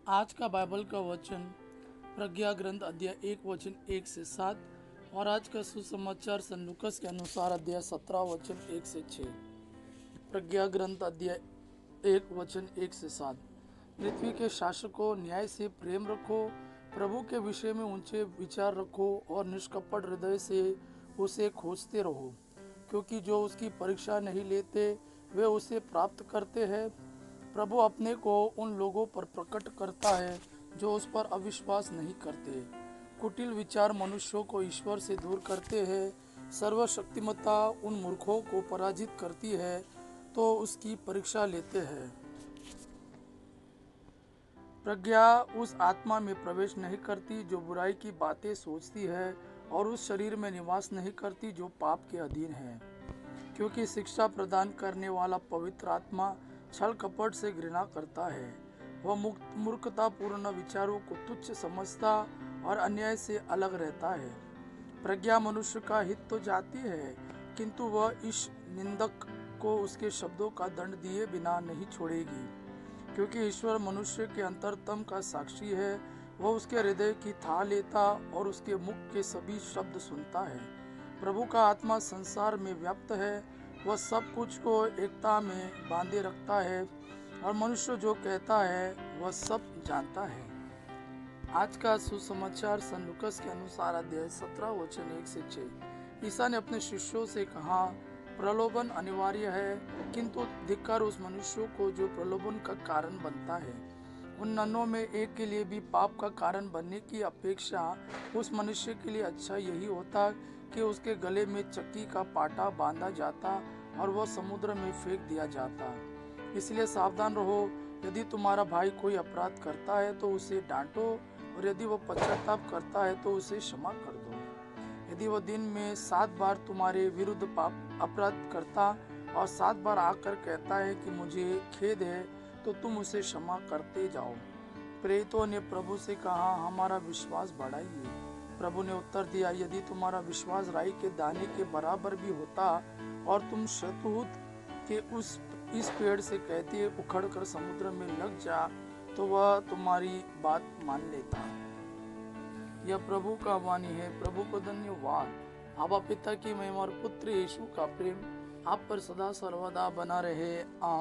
आज का बाइबल का वचन प्रज्ञा ग्रंथ अध्याय 1 वचन 1 से 7 और आज का सुसमाचार सन लूकस के अनुसार अध्याय 17 वचन 1 से 6। प्रज्ञा ग्रंथ अध्याय 1 वचन 1 से 7। पृथ्वी के शासकों, न्याय से प्रेम रखो, प्रभु के विषय में ऊंचे विचार रखो और निष्कपट हृदय से उसे खोजते रहो, क्योंकि जो उसकी परीक्षा नहीं लेते वे उसे प्राप्त करते हैं। प्रभु अपने को उन लोगों पर प्रकट करता है जो उस पर अविश्वास नहीं करते। कुटिल विचार मनुष्यों को ईश्वर से दूर करते हैं। सर्वशक्तिमत्ता उन मूर्खों को पराजित करती है तो उसकी परीक्षा लेते हैं। प्रज्ञा उस आत्मा में प्रवेश नहीं करती जो बुराई की बातें सोचती है, और उस शरीर में निवास नहीं करती जो पाप के अधीन है, क्योंकि शिक्षा प्रदान करने वाला पवित्र आत्मा छल कपट से घृणा करता है। वह मूर्खतापूर्ण विचारों को तुच्छ समझता और अन्याय से अलग रहता है। प्रज्ञा मनुष्य का हित तो चाहती है, किंतु वह इस निंदक को उसके शब्दों का दंड दिए बिना नहीं छोड़ेगी, क्योंकि ईश्वर मनुष्य के अंतरतम का साक्षी है। वह उसके हृदय की था लेता और उसके मुख के सभी शब्द सुनता है। प्रभु का आत्मा संसार में व्याप्त है, वह सब कुछ को एकता में बांधे रखता है और मनुष्य जो कहता है वह सब जानता है। आज का सुसमाचार सन लूकस के अनुसार अध्याय 17 वचन 1 से 6। ईसा ने अपने शिष्यों से कहा, प्रलोभन अनिवार्य है, किंतु धिक्कार उस मनुष्य को जो प्रलोभन का कारण बनता है। उन नन्हों में एक के लिए भी पाप का कारण बनने की अपेक्षा उस मनुष्य के लिए अच्छा यही होता कि उसके गले में चक्की का पाटा बांधा जाता और वह समुद्र में फेंक दिया जाता। इसलिए सावधान रहो, यदि तुम्हारा भाई कोई अपराध करता है तो उसे डांटो, और यदि वह पश्चाताप करता है तो उसे क्षमा कर दो। यदि वह दिन में 7 बार तुम्हारे विरुद्ध पाप अपराध करता और 7 बार आकर कहता है कि मुझे खेद है, तो तुम उसे क्षमा करते जाओ। प्रेरितों ने प्रभु से कहा, हमारा विश्वास बढ़ाइए। प्रभु ने उत्तर दिया, यदि तुम्हारा विश्वास राई के दाने के बराबर भी होता और तुम शतूत के इस पेड़ से कहते उखड़कर समुद्र में लग जा, तो वह तुम्हारी बात मान लेता। यह प्रभु का वाणी है। प्रभु को धन्यवाद। आबा पिता की महिमा और पुत्र यीशु का प्रेम आप पर सदा सर्वदा बना रहे। आमीन।